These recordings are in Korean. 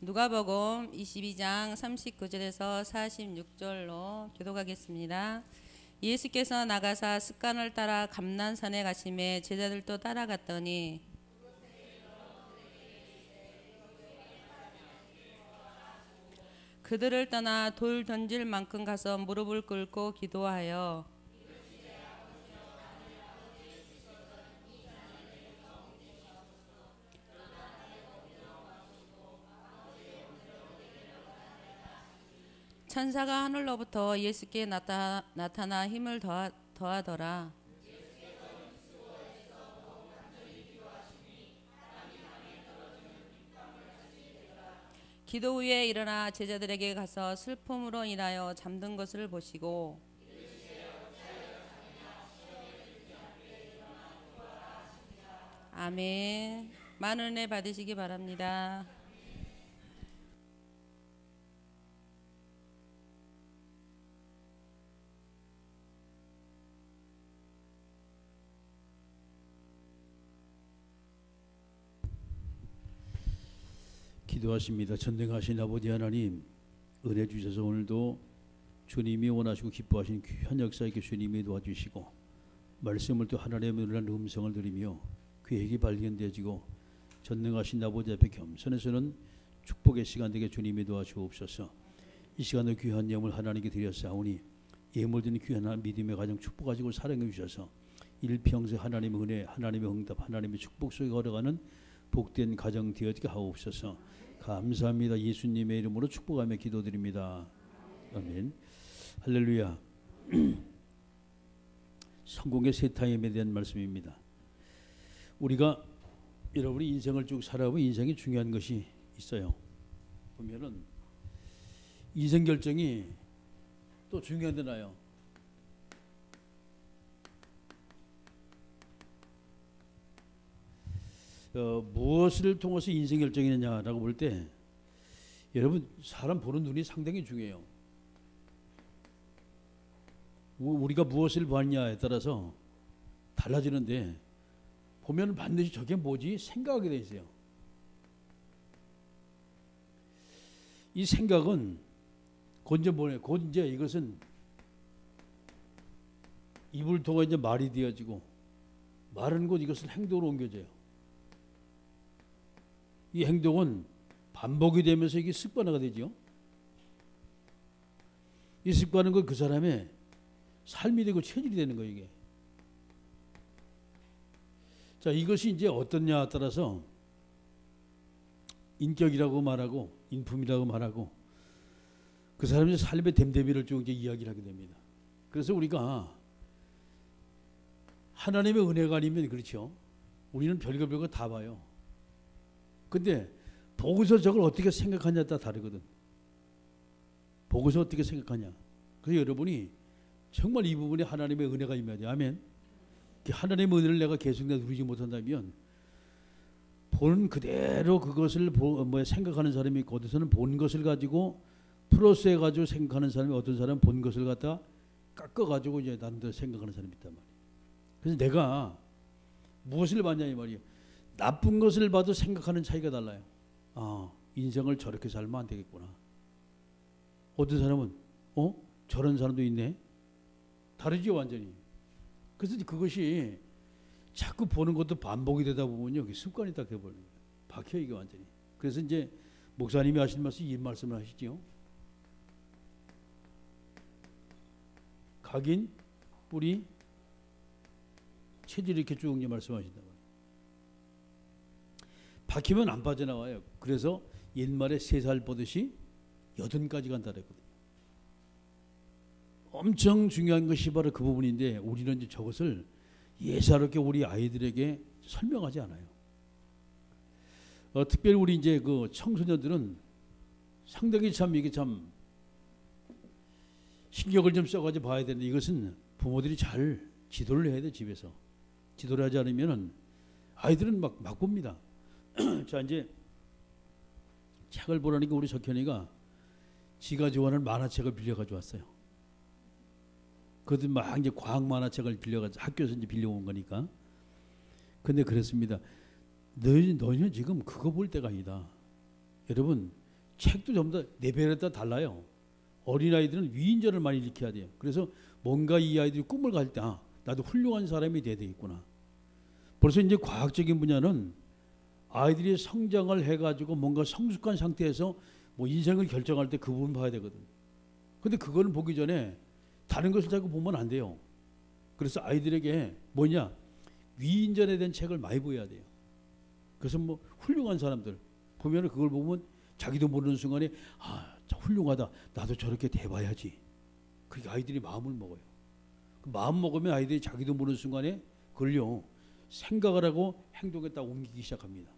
누가복음 22장 39절에서 46절로 교독하겠습니다. 예수께서 나가사 습관을 따라 감난산에 가시매 제자들도 따라갔더니 그들을 떠나 돌 던질 만큼 가서 무릎을 꿇고 기도하여 천사가 하늘로부터 예수께 나타나 힘을 더하더라. 기도 후에 일어나 제자들에게 가서 슬픔으로 인하여 잠든 것을 보시고 아멘. 많은 은혜 받으시기 바랍니다. 기도하십니다. 전능하신 아버지 하나님, 은혜 주셔서 오늘도 주님이 원하시고 기뻐하신 귀한 역사에 주님이 도와주시고 말씀을 또 하나님의 은혜한 음성을 들으며 귀하게 발견되어지고 전능하신 아버지 앞에 겸손해서는 축복의 시간 되게 주님이 도와주옵소서. 이 시간에 귀한 예물 하나님께 드렸사오니 예물 드린 귀한 믿음의 가정 축복 가지고 사랑해 주셔서 일평생 하나님의 은혜, 하나님의 응답, 하나님의 축복 속에 걸어가는 복된 가정 되어지게 하옵소서. 감사합니다. 예수님의 이름으로 축복하며 기도드립니다. 아멘. 할렐루야. 성공의 세 타임에 대한 말씀입니다. 우리가 여러분이 인생을 쭉 살아보면 인생이 중요한 것이 있어요. 보면은 인생 결정이 또 중요하잖아요. 무엇을 통해서 인생 결정이냐라고 볼 때 여러분 사람 보는 눈이 상당히 중요해요. 우리가 무엇을 봤냐에 따라서 달라지는데 보면 반드시 저게 뭐지 생각하게 돼 있어요. 이 생각은 곧 이제 이것은 입을 통해 이제 말이 되어지고 말은 곧 이것을 행동으로 옮겨져요. 이 행동은 반복이 되면서 이게 습관화가 되죠. 이 습관은 그 사람의 삶이 되고 체질이 되는 거예요, 이게. 자, 이것이 이제 어떠냐에 따라서 인격이라고 말하고 인품이라고 말하고 그 사람의 삶의 됨됨이를 쭉 이제 이야기를 하게 됩니다. 그래서 우리가 하나님의 은혜가 아니면 그렇죠. 우리는 별거 다 봐요. 근데 보고서 저걸 어떻게 생각하냐에 따라 다르거든. 보고서 어떻게 생각하냐. 그래서 여러분이 정말 이 부분에 하나님의 은혜가 임해야 돼요. 아멘. 하나님의 은혜를 내가 계속 누리지 못한다면 보는 그대로 그것을 생각하는 사람이 있고 어디서는 본 것을 가지고 플러스해 가지고 생각하는 사람이 어떤 사람은 본 것을 갖다 깎아 가지고 이제 나름대로 생각하는 사람이 있단 말이에요. 그래서 내가 무엇을 봤냐 이 말이에요. 나쁜 것을 봐도 생각하는 차이가 달라요. 인생을 저렇게 살면 안 되겠구나. 어떤 사람은 저런 사람도 있네. 다르죠 완전히. 그래서 그것이 자꾸 보는 것도 반복이 되다 보면요 습관이 딱 돼버려요. 박혀 이게 완전히. 그래서 이제 목사님이 하신 말씀 이 말씀을 하시죠. 각인 뿌리 체질 이렇게 쭉 말씀하신다 말이에요. 박히면 안 빠져나와요. 그래서 옛말에 3살 보듯이 80까지 간다 그랬거든요. 엄청 중요한 것이 바로 그 부분인데 우리는 이제 저것을 예사롭게 우리 아이들에게 설명하지 않아요. 특별히 우리 이제 그 청소년들은 상당히 참 이게 참 신경을 좀 써가지고 봐야 되는데 이것은 부모들이 잘 지도를 해야 돼. 집에서 지도를 하지 않으면은 아이들은 막 봅니다. 자 이제 책을 보라니까 우리 석현이가 지가 좋아하는 만화책을 빌려가지고 왔어요. 그것도 막 이제 과학 만화책을 빌려가지고 학교에서 이제 빌려온 거니까. 근데 그랬습니다. 너희는 지금 그거 볼 때가 아니다. 여러분 책도 전부 다 레벨에 따라 달라요. 어린아이들은 위인전을 많이 일으켜야 돼요. 그래서 뭔가 이 아이들이 꿈을 가질 때 나도 훌륭한 사람이 돼야 되겠구나. 벌써 이제 과학적인 분야는 아이들이 성장을 해가지고 뭔가 성숙한 상태에서 뭐 인생을 결정할 때 그 부분 봐야 되거든. 근데 그거는 보기 전에 다른 것을 자꾸 보면 안 돼요. 그래서 아이들에게 뭐냐? 위인전에 대한 책을 많이 보여야 돼요. 그래서 뭐 훌륭한 사람들 보면 그걸 보면 자기도 모르는 순간에 훌륭하다. 나도 저렇게 돼봐야지. 그게 아이들이 마음을 먹어요. 그 마음 먹으면 아이들이 자기도 모르는 순간에 그걸요. 생각을 하고 행동에 딱 옮기기 시작합니다.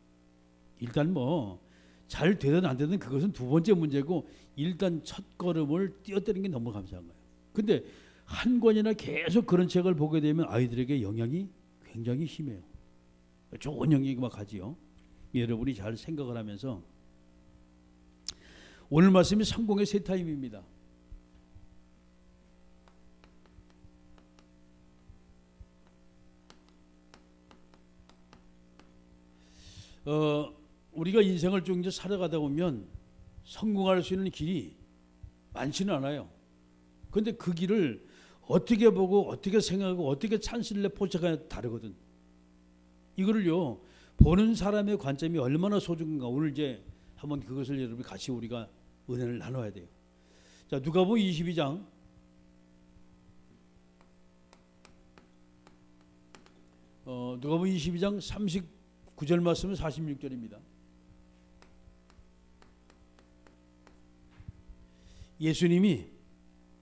일단 뭐 잘 되든 안 되든 그것은 두 번째 문제고 일단 첫 걸음을 띄어뜨리는 게 너무 감사한 거예요. 근데 한 권이나 계속 그런 책을 보게 되면 아이들에게 영향이 굉장히 심해요. 좋은 영향이 막 가지요. 여러분이 잘 생각을 하면서 오늘 말씀이 성공의 세 타임입니다. 우리가 인생을 쭉 이제 살아가다 보면 성공할 수 있는 길이 많지는 않아요. 그런데 그 길을 어떻게 보고 어떻게 생각하고 어떻게 찬스를 내 포착하냐에 다르거든. 이거를요 보는 사람의 관점이 얼마나 소중한가 오늘 이제 한번 그것을 여러분 같이 우리가 은혜를 나눠야 돼요. 자, 누가복음 22장 누가복음 22장 39절 말씀은 46절입니다. 예수님이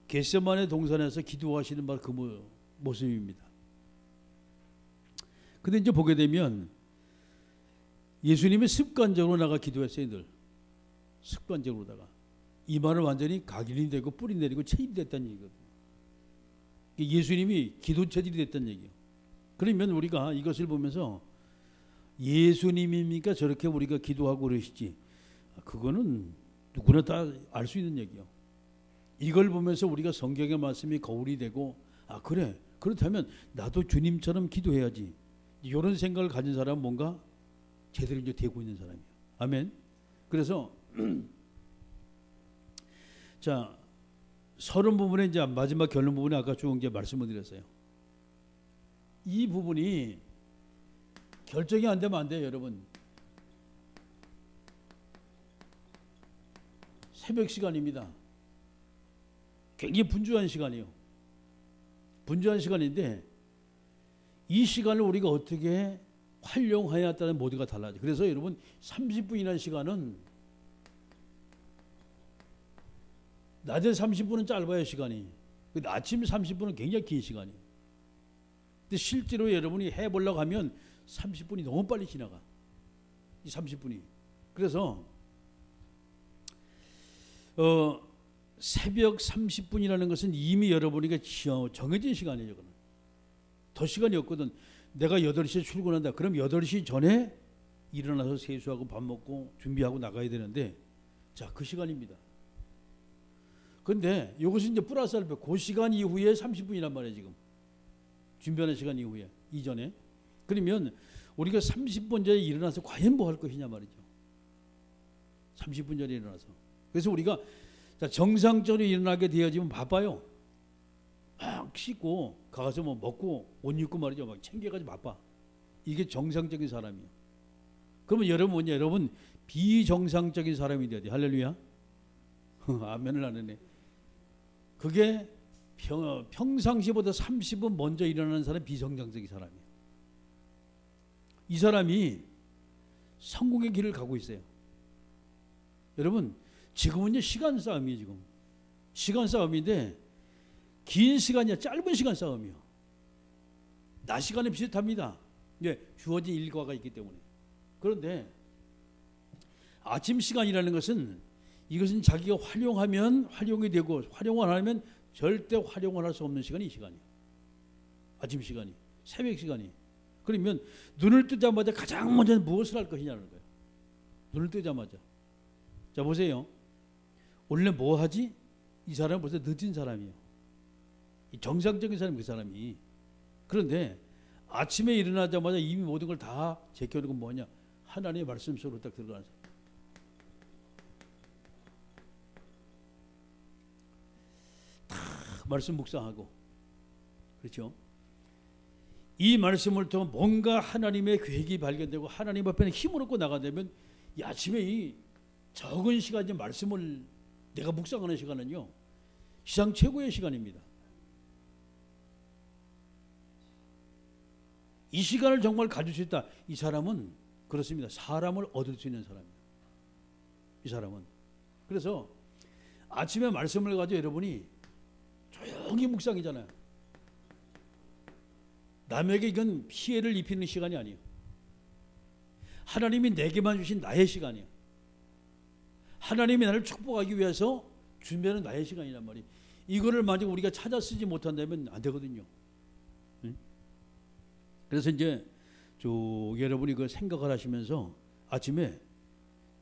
겟세마네 동산에서 기도하시는 바로 그 모습입니다. 근데 이제 보게 되면 예수님이 습관적으로 나가 기도했어요. 늘 습관적으로다가 이마를 완전히 각인이 되고 뿌리 내리고 체입이 됐다는 얘기거든요. 예수님이 기도 체질이 됐다는 얘기예요. 그러면 우리가 이것을 보면서 예수님입니까? 저렇게 우리가 기도하고 그러시지. 그거는 누구나 다 알 수 있는 얘기예요. 이걸 보면서 우리가 성경의 말씀이 거울이 되고 그래 그렇다면 나도 주님처럼 기도해야지. 이런 생각을 가진 사람은 뭔가 제대로 이제 되고 있는 사람이에요. 아멘. 그래서 자 서론 부분에 이제 마지막 결론 부분에 아까 쭉 이제 말씀을 드렸어요. 이 부분이 결정이 안 되면 안 돼요, 여러분. 새벽 시간입니다. 굉장히 분주한 시간이에요. 분주한 시간인데 이 시간을 우리가 어떻게 활용하냐에 따라 모두가 달라져. 그래서 여러분 30분이라는 시간은 낮에 30분은 짧아요, 시간이. 아침 30분은 굉장히 긴 시간이에요. 근데 실제로 여러분이 해보려고 하면 30분이 너무 빨리 지나가. 이 30분이. 그래서 새벽 30분이라는 것은 이미 여러분에게 정해진 시간이에요. 더 시간이 없거든. 내가 8시에 출근한다. 그럼 8시 전에 일어나서 세수하고 밥 먹고 준비하고 나가야 되는데 자, 그 시간입니다. 근데 이것은 이제 플러스 알파 그 시간 이후에 30분이란 말이에요. 지금 준비하는 시간 이후에 이전에. 그러면 우리가 30분 전에 일어나서 과연 뭐 할 것이냐 말이죠. 30분 전에 일어나서. 그래서 우리가 정상적으로 일어나게 되어지면 바빠요. 막 씻고 가서 뭐 먹고 옷 입고 말이죠. 막 챙겨가지고 바빠. 이게 정상적인 사람이에요. 그러면 여러분 뭐냐? 여러분 비정상적인 사람이 돼야 돼. 할렐루야. 아멘을 안 하네. 그게 평상시보다 30분 먼저 일어나는 사람이 비정상적인 사람이에요. 이 사람이 성공의 길을 가고 있어요. 여러분 지금은요 시간 싸움이에요. 지금 시간 싸움인데 긴 시간이야 짧은 시간 싸움이요. 낮 시간에 비슷합니다. 주어진 일과가 있기 때문에. 그런데 아침 시간이라는 것은 이것은 자기가 활용하면 활용이 되고 활용을 안 하면 절대 활용을 할 수 없는 시간이 이 시간이에요. 아침 시간이, 새벽 시간이. 그러면 눈을 뜨자마자 가장 먼저 무엇을 할 것이냐는 거예요. 눈을 뜨자마자. 자 보세요. 원래 뭐 하지? 이 사람은 벌써 늦은 사람이에요. 정상적인 사람이 그 사람이. 그런데 아침에 일어나자마자 이미 모든 걸 다 제껴놓고 뭐냐? 하나님의 말씀 속으로 딱 들어가는 사람. 말씀 묵상하고, 그렇죠? 이 말씀을 통해 뭔가 하나님의 계획이 발견되고 하나님 앞에는 힘을 얻고 나가되면 이 아침에 이 적은 시간에 말씀을 내가 묵상하는 시간은요, 세상 최고의 시간입니다. 이 시간을 정말 가질 수 있다. 이 사람은 그렇습니다. 사람을 얻을 수 있는 사람이에요. 이 사람은. 그래서 아침에 말씀을 가지고 여러분이 조용히 묵상이잖아요. 남에게 이건 피해를 입히는 시간이 아니에요. 하나님이 내게만 주신 나의 시간이에요. 하나님이 나를 축복하기 위해서 준비하는 나의 시간이란 말이에요. 이거를 만약 우리가 찾아 쓰지 못한다면 안 되거든요. 응? 그래서 이제 여러분이 그 생각을 하시면서 아침에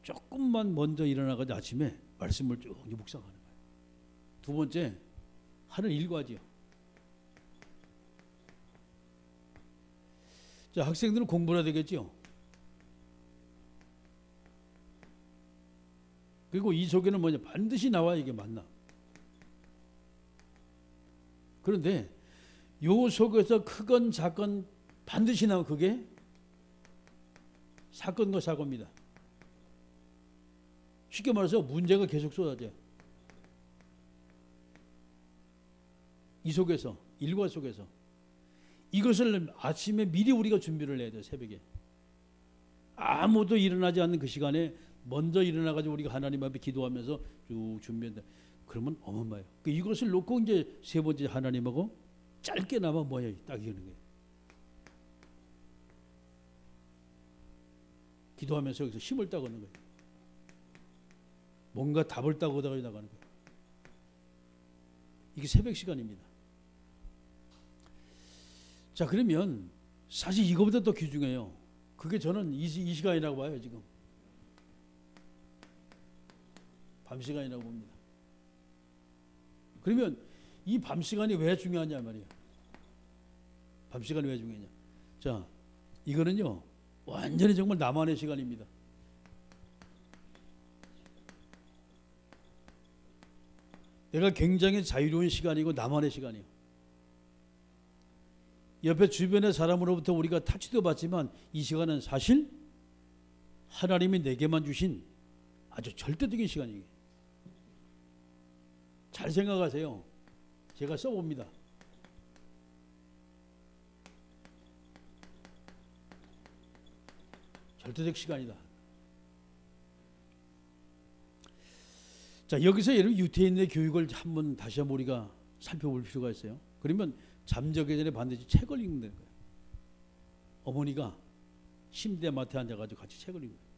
조금만 먼저 일어나가지고 아침에 말씀을 쭉 묵상하는 거예요. 두 번째, 하는 일과지요. 자, 학생들은 공부를 해야 되겠죠. 그리고 이 속에는 뭐냐, 반드시 나와 이게 맞나. 그런데 요 속에서 크건 작건 반드시 나오면 그게 사건과 사고입니다. 쉽게 말해서 문제가 계속 쏟아져요. 이 속에서, 일과 속에서. 이것을 아침에 미리 우리가 준비를 해야 돼요. 새벽에. 아무도 일어나지 않는 그 시간에 먼저 일어나가지고 우리가 하나님 앞에 기도하면서 쭉 준비한다. 그러면 어마어마해요. 이것을 놓고 이제 세 번째 하나님하고 짧게나마 뭐예요? 딱 이러는 거예요. 기도하면서 여기서 힘을 따고는 거예요. 뭔가 답을 따고 나가는 거예요. 이게 새벽 시간입니다. 자, 그러면 사실 이거보다 더 귀중해요. 그게 저는 이 시간이라고 봐요. 지금 밤 시간이라고 봅니다. 그러면 이 밤 시간이 왜 중요하냐 말이에요. 밤 시간이 왜 중요하냐. 자, 이거는요 완전히 정말 나만의 시간입니다. 내가 굉장히 자유로운 시간이고 나만의 시간이에요. 옆에 주변의 사람으로부터 우리가 타치도 받지만 이 시간은 사실 하나님이 내게만 주신 아주 절대적인 시간이에요. 잘 생각하세요. 제가 써봅니다. 절대적 시간이다. 자, 여기서 여러분 유태인의 교육을 한번 다시 한번 우리가 살펴볼 필요가 있어요. 그러면 잠자기 전에 반드시 책을 읽는 거예요. 어머니가 침대 맡에 앉아가지고 같이 책을 읽는 거예요.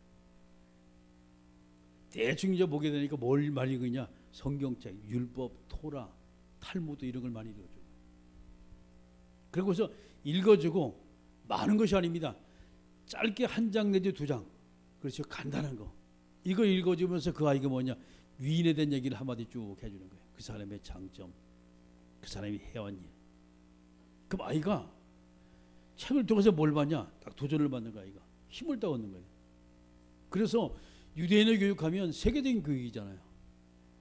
대충 이제 보게 되니까 뭘 많이 읽느냐? 성경책, 율법, 토라, 탈무드 이런 걸 많이 읽어줘요. 그러고서 읽어주고 많은 것이 아닙니다. 짧게 한 장 내지 두 장, 그렇죠? 간단한 거. 이거 읽어주면서 그 아이가 뭐냐? 위인에 대한 얘기를 한마디 쭉 해주는 거예요. 그 사람의 장점, 그 사람이 해온 일. 그럼 아이가 책을 통해서 뭘 받냐? 딱 도전을 받는 거야. 아이가 힘을 딱 얻는 거예요. 그래서 유대인의 교육하면 세계적인 교육이잖아요.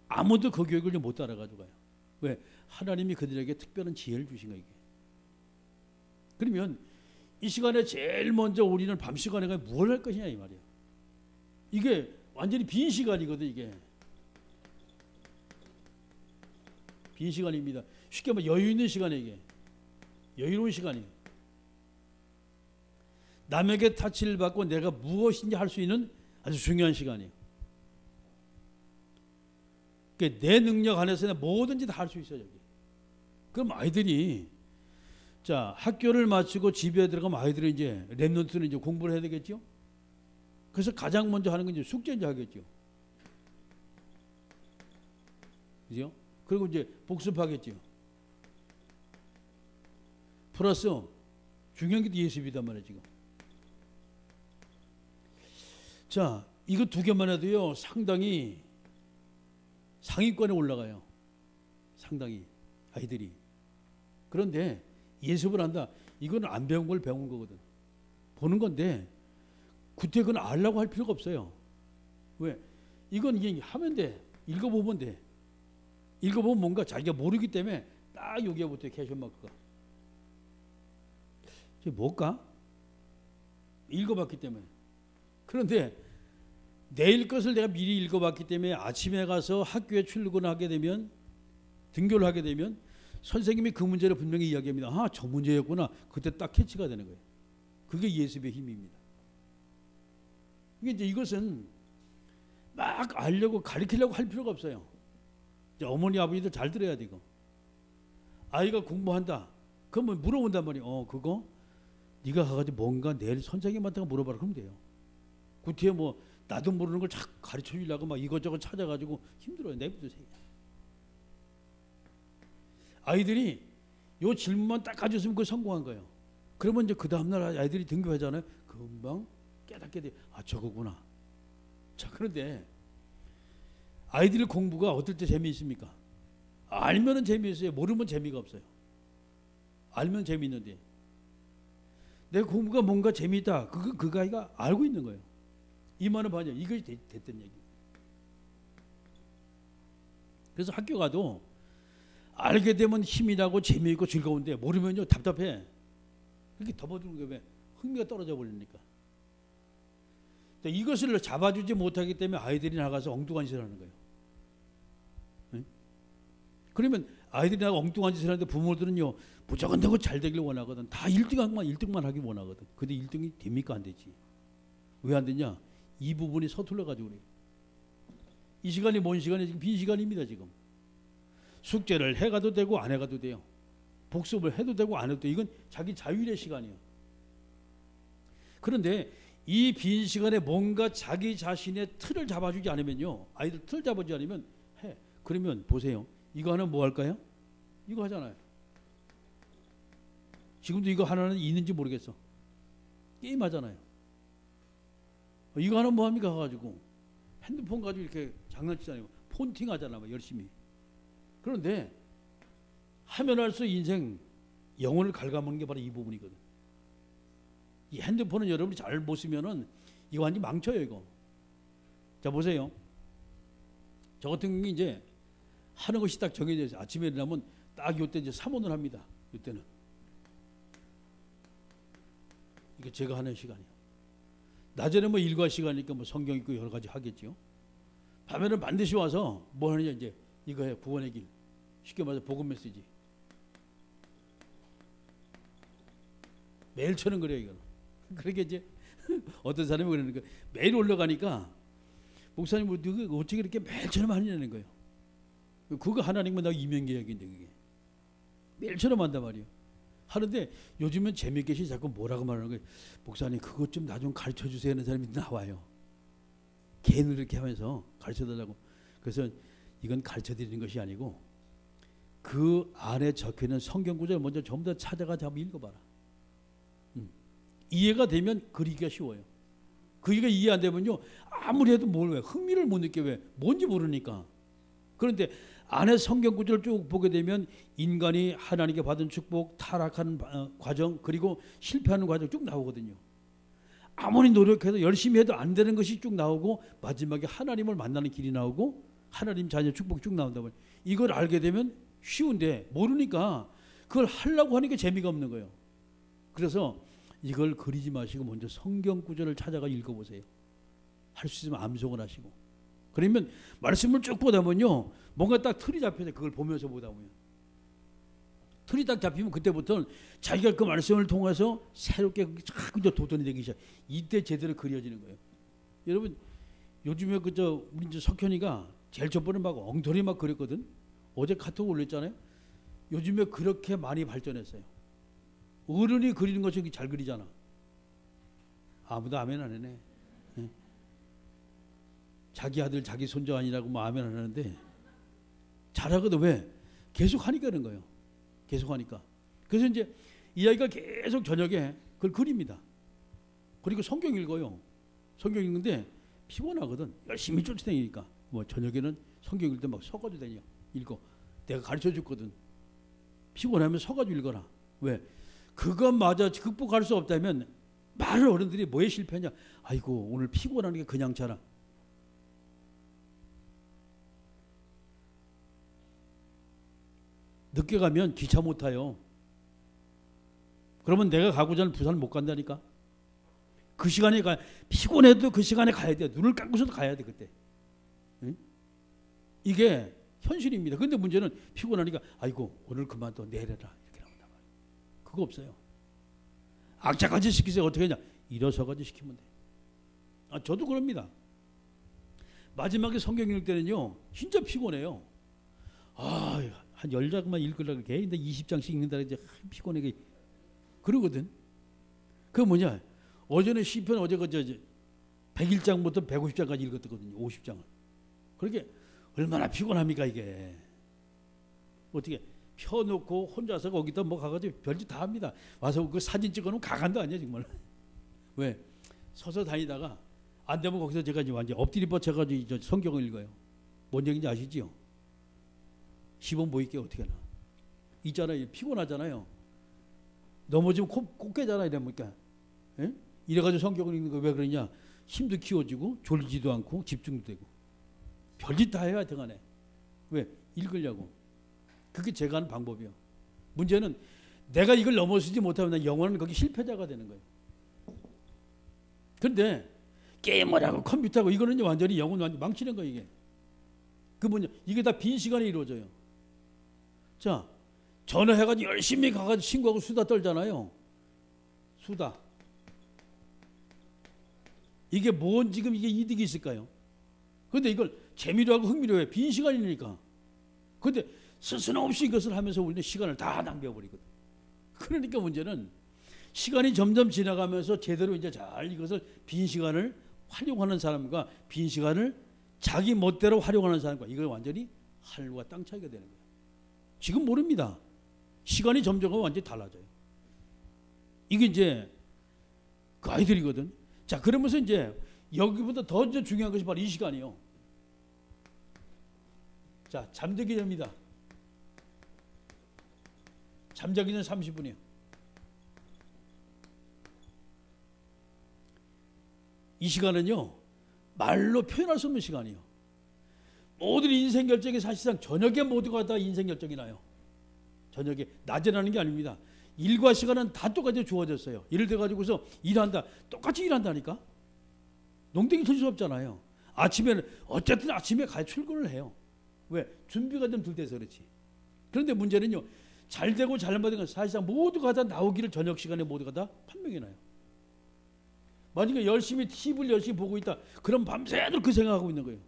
아무도 그 교육을 못 따라가지고 가요. 왜? 하나님이 그들에게 특별한 지혜를 주신 거예요. 이게. 그러면 이 시간에 제일 먼저 우리는 밤 시간에 뭘 할 것이냐 이 말이에요. 이게 완전히 빈 시간이거든. 이게 빈 시간입니다. 쉽게 말해 여유 있는 시간에 이게 여유로운 시간이에요. 남에게 타치를 받고 내가 무엇인지 할 수 있는 아주 중요한 시간이에요. 그러니까 내 능력 안에서 뭐든지 다 할 수 있어요. 여기. 그럼 아이들이 자 학교를 마치고 집에 들어가면 아이들은 이제 랩런트는 이제 공부를 해야 되겠죠. 그래서 가장 먼저 하는 건 이제 숙제 이제 하겠죠. 그죠? 그리고 이제 복습하겠죠. 플러스 중요한 게 예습이단 말이에요 지금. 자, 이거 두 개만 해도요 상당히 상위권에 올라가요. 상당히 아이들이. 그런데 예습을 한다. 이건 안 배운 걸 배운 거거든. 보는 건데 구태 그건 알라고 할 필요가 없어요. 왜? 이건 이게 하면 돼. 읽어보면 돼. 읽어보면 뭔가 자기가 모르기 때문에 딱 여기에 붙어요. 퀘션 마크가. 이게 뭘까? 읽어봤기 때문에. 그런데 내일 것을 내가 미리 읽어봤기 때문에 아침에 가서 학교에 출근하게 되면, 등교를 하게 되면 선생님이 그 문제를 분명히 이야기합니다. 아, 저 문제였구나. 그때 딱 캐치가 되는 거예요. 그게 예습의 힘입니다. 이게 이제 이것은 막 알려고 가르치려고 할 필요가 없어요. 이제 어머니 아버지들 잘 들어야 돼. 이거 아이가 공부한다. 그러면 물어본단 말이에요. 그거 네가 가가지고 뭔가 내일 선생님한테 물어봐라. 그러면 돼요. 그 뒤에 뭐 나도 모르는 걸 자꾸 가르쳐 주려고 막 이것저것 찾아가지고 힘들어요. 내버려두세요. 아이들이 요 질문만 딱 가졌으면 그 성공한 거예요. 그러면 이제 그 다음날 아이들이 등교하잖아요. 금방 깨닫게 돼. 아, 저거구나. 자, 그런데 아이들 공부가 어떨 때 재미있습니까? 알면은 재미있어요. 모르면 재미가 없어요. 알면 재미있는데 내 공부가 뭔가 재미있다. 그 아이가 알고 있는 거예요. 이만은 봐요. 이것이 됐던 얘기. 그래서 학교 가도 알게 되면 힘이 나고 재미있고 즐거운데 모르면요 답답해. 그렇게 덮어두는 게 왜? 흥미가 떨어져 버리니까. 이것을 잡아주지 못하기 때문에 아이들이 나가서 엉뚱한 짓을 하는 거예요. 네? 그러면 아이들이 나가 엉뚱한 짓을 하는데 부모들은요 무조건 내가 잘 되길 원하거든. 다 1등만 하길 원하거든. 근데 1등이 됩니까? 안 되지. 왜 안 되냐? 이 부분이 서툴러 가지고 그래요. 이 시간이 뭔 시간이 지금 빈 시간입니다. 지금 숙제를 해가도 되고 안 해가도 돼요. 복습을 해도 되고 안 해도 돼요. 이건 자기 자율의 시간이에요. 그런데 이 빈 시간에 뭔가 자기 자신의 틀을 잡아주지 않으면요, 아이들 틀 잡아주지 않으면 해. 그러면 보세요. 이거 하나 뭐 할까요? 이거 하잖아요. 지금도 이거 하나는 있는지 모르겠어. 게임 하잖아요. 이거 하나 뭐 합니까? 가가지고 핸드폰 가지고 이렇게 장난치잖아요. 폰팅 하잖아, 막 열심히. 그런데 하면 할수록 인생 영혼을 갉아먹는 게 바로 이 부분이거든. 이 핸드폰은 여러분이 잘 못 쓰면은 이거 완전 망쳐요, 이거. 자, 보세요. 저 같은 경우는 이제 하는 것이 딱 정해져 있어요. 아침에 일어나면 딱 이때 이제 사문을 합니다. 이때는. 이게 제가 하는 시간이에요. 낮에는 뭐 일과 시간이니까 뭐 성경 읽고 여러 가지 하겠죠. 밤에는 반드시 와서 뭐 하느냐 이제 이거 해. 구원의 길. 쉽게 말해서 복음 메시지. 매일처럼 그래요, 이거. 그러게 이제 어떤 사람이 그러는 거예요. 매일 올라가니까 목사님 어떻게 이렇게 매일처럼 하느냐는 거예요. 그거 하나님과 나 이면계약인데 그게 매일처럼 한단 말이에요. 하는데 요즘은 재밌게 자꾸 뭐라고 말하는 거예요. 목사님 그것 좀 나 좀 가르쳐 주세요 하는 사람이 나와요. 걔는 이렇게 하면서 가르쳐 달라고. 그래서 이건 가르쳐 드리는 것이 아니고 그 안에 적혀있는 성경 구절을 먼저 전부 다 찾아가서 한번 읽어봐라. 이해가 되면 그리기가 쉬워요. 그게 이해 안 되면요 아무리 해도 뭘 왜 흥미를 못 느껴. 왜? 뭔지 모르니까. 그런데 안에 성경 구절을 쭉 보게 되면 인간이 하나님께 받은 축복, 타락하는 과정, 그리고 실패하는 과정 쭉 나오거든요. 아무리 노력해도 열심히 해도 안 되는 것이 쭉 나오고 마지막에 하나님을 만나는 길이 나오고 하나님 자녀 축복이 쭉 나온다 말이에요. 이걸 알게 되면 쉬운데 모르니까 그걸 하려고 하니까 재미가 없는 거예요. 그래서 이걸 그리지 마시고 먼저 성경 구절을 찾아가 읽어보세요. 할 수 있으면 암송을 하시고. 그러면 말씀을 쭉 보다 보면요 뭔가 딱 틀이 잡혀서 그걸 보면서 보다 보면 틀이 딱 잡히면 그때부터는 자기가 그 말씀을 통해서 새롭게 자꾸 도전이 되기 시작. 이때 제대로 그려지는 거예요. 여러분 요즘에 우리 이제 석현이가 제일 첫 번에 막 엉터리 막 그렸거든. 어제 카톡 올렸잖아요. 요즘에 그렇게 많이 발전했어요. 어른이 그리는 것이 잘 그리잖아. 아무도 아멘 안 하네. 네. 자기 아들 자기 손자 아니라고 뭐 아멘 안 하는데 잘하거든. 왜? 계속 하니까 그런 거예요. 계속 하니까. 그래서 이제 이 아이가 계속 저녁에 그걸 그립니다. 그리고 성경 읽어요. 성경 읽는데 피곤하거든. 열심히 쫓아다니니까. 뭐 저녁에는 성경 읽을 때 막 서가지고 다녀. 읽어. 내가 가르쳐 줬거든. 피곤하면 서가지고 읽어라. 왜? 그것마저 극복할 수 없다면 많은 어른들이 뭐에 실패하냐. 아이고 오늘 피곤하니까 그냥 자라. 늦게 가면 기차 못 타요. 그러면 내가 가고자 하는 부산을 못 간다니까. 그 시간에 피곤해도 그 시간에 가야 돼. 눈을 감고서도 가야 돼 그때. 응? 이게 현실입니다. 근데 문제는 피곤하니까 아이고 오늘 그만둬 내려라 이렇게 나온단 말이에요. 그거 없어요. 악착같이 시키세요. 어떻게 하냐? 일어서가지고 시키면 돼. 저도 그럽니다. 마지막에 성경 읽을 때는요 진짜 피곤해요. 한 10장만 읽으려고 걔인데 20장씩 읽는다 이제 피곤해. 그러거든. 그 뭐냐? 어제는 시편 어제 101장부터 150장까지 읽었거든요. 50장을. 그렇게 얼마나 피곤합니까 이게. 어떻게 펴놓고 혼자서 거기다 뭐 가가지고 별짓 다 합니다. 와서 그 사진 찍어놓으면 가간도 아니야 정말. 왜? 서서 다니다가 안 되면 거기서 제가 이제 완전 엎드려 뻗쳐가지고 성경을 읽어요. 뭔 얘기인지 아시지요? 시범 보이게 어떻게 하나. 있잖아요. 피곤하잖아요. 넘어지면 코 깨잖아요. 이러니까. 예? 이래가지고 성경을 읽는 거 왜 그러냐? 힘도 키워지고 졸지도 않고 집중도 되고. 별짓 다 해야 등하네. 왜? 읽으려고. 그게 제가 하는 방법이요. 문제는 내가 이걸 넘어서지 못하면 영원은 거기 실패자가 되는 거예요. 그런데 게임을 하고 컴퓨터하고 이거는 완전히 영혼 완전 망치는 거예요 이게. 그 뭐냐? 이게 다 빈 시간에 이루어져요. 자, 전화해가지고 열심히 가가지고 친구하고 수다 떨잖아요. 수다. 이게 뭔 지금 이게 이득이 있을까요? 그런데 이걸 재미로 하고 흥미로 해. 빈 시간이니까. 그런데 스스럼없이 이것을 하면서 우리는 시간을 다 낭비해버리거든. 그러니까 문제는 시간이 점점 지나가면서 제대로 이제 잘 이것을 빈 시간을 활용하는 사람과 빈 시간을 자기 멋대로 활용하는 사람과 이거 완전히 하늘과 땅 차이가 되는 거예요. 지금 모릅니다. 시간이 점점 완전히 달라져요. 이게 이제 그 아이들이거든. 자, 그러면서 이제 여기보다 더 중요한 것이 바로 이 시간이요. 자, 잠들기 전입니다. 잠자기 전 30분이요. 이 시간은요 말로 표현할 수 없는 시간이에요. 모든 인생 결정이 사실상 저녁에 모두가 다 인생 결정이 나요. 저녁에 낮에 나는 게 아닙니다. 일과 시간은 다 똑같이 주어졌어요. 예를 들어 가지고서 일한다. 똑같이 일한다니까. 농땡이 칠 수 없잖아요. 아침에는 어쨌든 아침에 가야 출근을 해요. 왜? 준비가 좀 덜 돼서 그렇지. 그런데 문제는요. 잘 되고 잘못된 건 사실상 모두가 다 나오기를 저녁 시간에 모두가 다 판명이 나요. 만약에 열심히 TV를 열심히 보고 있다. 그럼 밤새도록 그 생각하고 있는 거예요.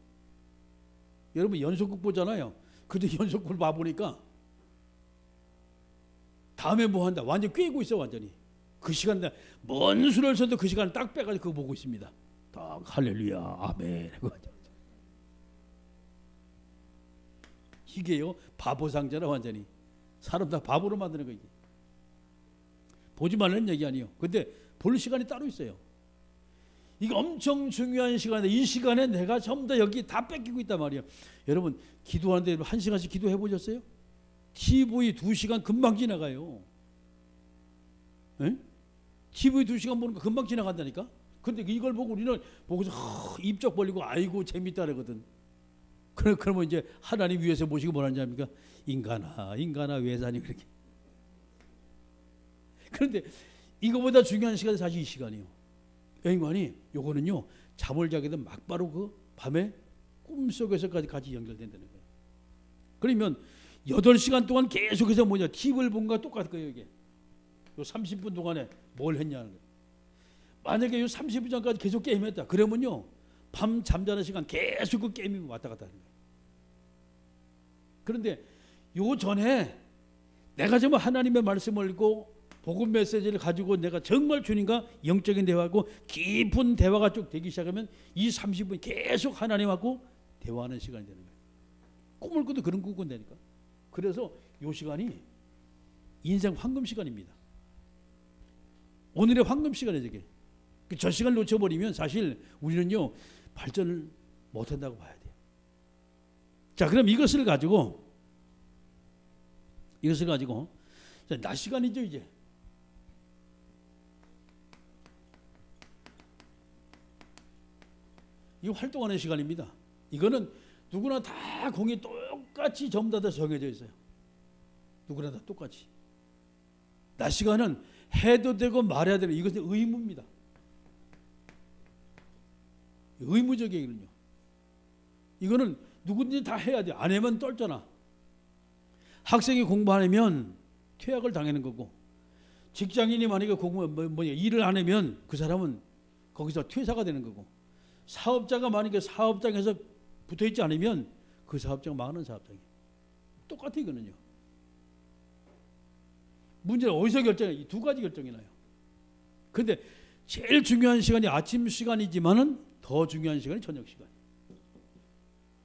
여러분 연속극 보잖아요. 근데 연속극을 봐보니까 다음에 뭐 한다. 완전 꿰고 있어 완전히. 그 시간 먼 수를 써도 그 시간을 딱 빼가지고 그거 보고 있습니다. 딱 할렐루야 아멘. 이게요 바보상자라 완전히. 사람 다 바보로 만드는 거예요. 보지 말라는 얘기 아니에요. 근데 볼 시간이 따로 있어요. 이게 엄청 중요한 시간인데 이 시간에 내가 전부 다 여기 다 뺏기고 있단 말이에요. 여러분 기도하는데 1시간씩 기도해 보셨어요? TV 2시간 금방 지나가요. 에? TV 2시간 보는 거 금방 지나간다니까. 근데 이걸 보고 우리는 보고서 입적 벌리고 아이고 재밌다 그러거든. 그러면 이제 하나님 위에서 모시고 뭐라는지 압니까? 인간아 왜 사니 그렇게. 그런데 이거보다 중요한 시간이 사실 이 시간이에요. 여인관이 요거는요 잠을 자게 되면 막바로 그 밤에 꿈속에서까지 같이 연결된다는 거예요. 그러면 8시간 동안 계속해서 뭐냐 TV를 본 거와 똑같을 거예요. 이게 요 30분 동안에 뭘 했냐는 거예요. 만약에 요 30분 전까지 계속 게임했다 그러면요 밤 잠자는 시간 계속 그 게임이 왔다 갔다 하는 거예요. 그런데 요 전에 내가 정말 하나님의 말씀을 읽고 복음 메시지를 가지고 내가 정말 주님과 영적인 대화하고 깊은 대화가 쭉 되기 시작하면 이 30분 계속 하나님하고 대화하는 시간이 되는 거예요. 꿈을 꿔도 그런 꿈 꾼다니까. 그래서 이 시간이 인생 황금 시간입니다. 오늘의 황금 시간이에요. 이게. 저 시간을 놓쳐버리면 사실 우리는요 발전을 못한다고 봐야 돼요. 자, 그럼 이것을 가지고 자, 낮 시간이죠 이제. 이 활동하는 시간입니다. 이거는 누구나 다 공이 똑같이 전부 다 정해져 있어요. 누구나 다 똑같이. 낮 시간은 해도 되고 말해야 되는 이것은 의무입니다. 의무적이거든요. 이거는 누구든지 다 해야 돼. 안 하면 떨잖아. 학생이 공부 안 하면 퇴학을 당하는 거고, 직장인이 만약에 일을 안 하면 그 사람은 거기서 퇴사가 되는 거고, 사업자가 만약에 사업장에서 붙어있지 않으면 그 사업자가 망하는 사업장이에요. 똑같아 이거는요. 문제는 어디서 결정해? 이 두 가지 결정이 나요. 근데 제일 중요한 시간이 아침 시간이지만은 더 중요한 시간이 저녁 시간.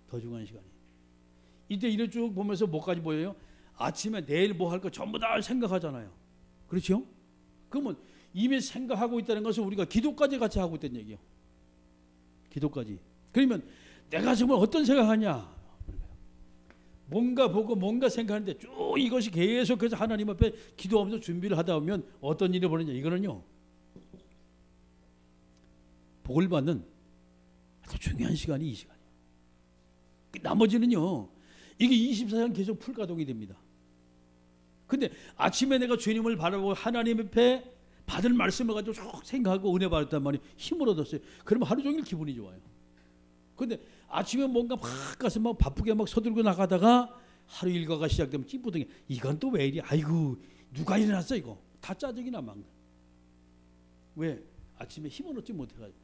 더 중요한 시간이. 이때 이래 쭉 보면서 뭐까지 보여요? 아침에 내일 뭐 할 거 전부 다 생각하잖아요. 그렇죠? 그러면 이미 생각하고 있다는 것은 우리가 기도까지 같이 하고 있다는 얘기예요. 기도까지. 그러면 내가 정말 어떤 생각하냐? 뭔가 보고 뭔가 생각하는데 쭉 이것이 계속해서 하나님 앞에 기도하면서 준비를 하다 보면 어떤 일이 벌어지냐? 이거는요, 복을 받는 아주 중요한 시간이 이 시간이에요. 나머지는요, 이게 24시간 계속 풀가동이 됩니다. 근데 아침에 내가 주님을 바라보고 하나님 앞에 받을 말씀을 가지고 쭉 생각하고 은혜 받았단 말이에요. 힘을 얻었어요. 그러면 하루 종일 기분이 좋아요. 근데 아침에 뭔가 막 가서 막 바쁘게 막 서들고 나가다가 하루 일과가 시작되면 찌뿌둥이, 이건 또 왜 이리, 아이고 누가 일어났어 이거. 다 짜증이 나 막. 왜? 아침에 힘을 얻지 못해가지고.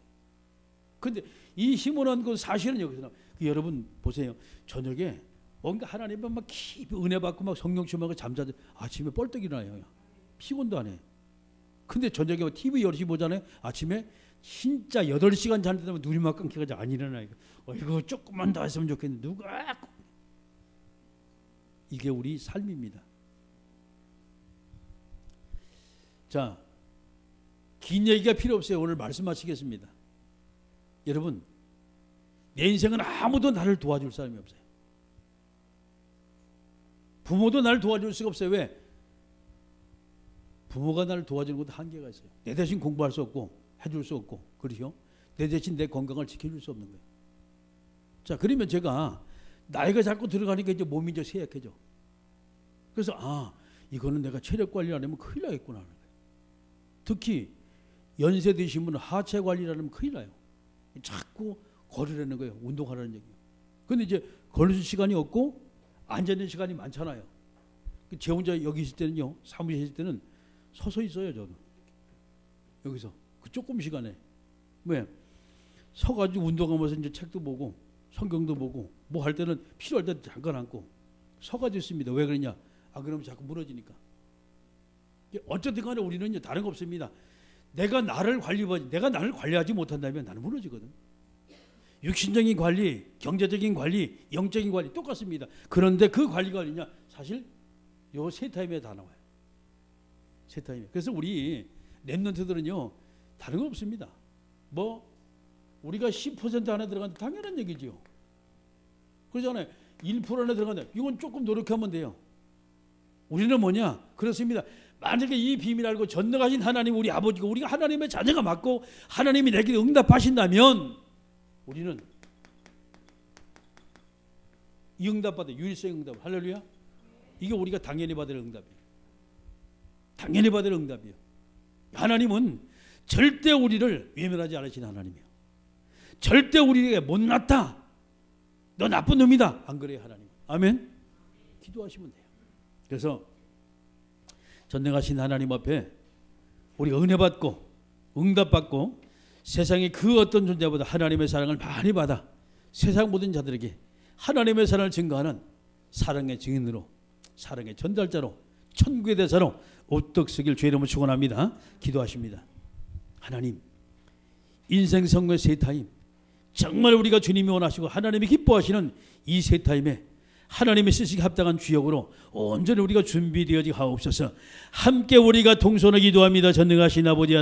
근데 이 힘을 얻은 건 사실은 여기서 여러분 보세요. 저녁에 뭔가 하나님의 막 깊이 은혜 받고 막 성령 충만하고 잠자들 아침에 뻘떡 일어나요. 피곤도 안 해. 근데 저녁에 TV 열심히 보잖아요. 아침에 진짜 8시간 자는 데면 눈이 막 감겨가지고 안 일어나요. 이거 조금만 더 했으면 좋겠는데 누가. 이게 우리 삶입니다. 자, 긴 얘기가 필요 없어요. 오늘 말씀 마치겠습니다. 여러분, 내 인생은 아무도 나를 도와줄 사람이 없어요. 부모도 나를 도와줄 수가 없어요. 왜? 부모가 나를 도와주는 것도 한계가 있어요. 내 대신 공부할 수 없고 해줄 수 없고, 그렇죠? 내 대신 내 건강을 지켜줄 수 없는 거예요. 자, 그러면 제가 나이가 자꾸 들어가니까 이제 몸이 이제 쇠약해져. 그래서 이거는 내가 체력 관리 안 하면 큰일 나겠구나 하는 거예요. 특히 연세 드신 분은 하체 관리를 안 하면 큰일 나요. 자꾸 걸으라는 거예요. 운동하라는 얘기예요. 근데 이제 걸을 시간이 없고 앉아있는 시간이 많잖아요. 제 혼자 여기 있을 때는요, 사무실에 있을 때는 서서 있어요. 저는 여기서 그 조금 시간에. 왜? 서가지고 운동하면서 이제 책도 보고 성경도 보고 뭐 할 때는 필요할 때 잠깐 앉고 서가지고 있습니다. 왜 그러냐? 그러면 자꾸 무너지니까. 어쨌든 간에 우리는요, 다른 거 없습니다. 내가 나를 관리하지 못한다면 나는 무너지거든. 육신적인 관리, 경제적인 관리, 영적인 관리 똑같습니다. 그런데 그 관리가 어디냐? 사실 요 세 타임에 다 나와요. 세 타임에. 그래서 우리 랩런트들은요, 다른 거 없습니다. 뭐 우리가 10% 안에 들어간다, 당연한 얘기죠. 그러잖아요. 1% 안에 들어간다. 이건 조금 노력하면 돼요. 우리는 뭐냐? 그렇습니다. 만약에 이 비밀 알고 전능하신 하나님, 우리 아버지고 우리가 하나님의 자녀가 맞고 하나님이 내게 응답하신다면 우리는 이 응답받아, 유일성 응답. 할렐루야. 이게 우리가 당연히 받을 응답이에요. 당연히 받을 응답이에요. 하나님은 절대 우리를 외면하지 않으신 하나님이에요. 절대 우리에게 못났다, 너 나쁜 놈이다, 안 그래요 하나님. 아멘. 기도하시면 돼요. 그래서 전능하신 하나님 앞에 우리가 은혜 받고 응답 받고 세상의 그 어떤 존재보다 하나님의 사랑을 많이 받아 세상 모든 자들에게 하나님의 사랑을 증거하는 사랑의 증인으로, 사랑의 전달자로, 천국의 대사로 오뚝 서길 주의 이름으로 축원합니다. 기도하십니다. 하나님, 인생 선거의 세 타임, 정말 우리가 주님이 원하시고 하나님이 기뻐하시는 이 세 타임에 하나님의 쓰시기 합당한 주역으로 온전히 우리가 준비되어지 하옵소서. 함께 우리가 동서나 기도합니다. 전능하신 아버지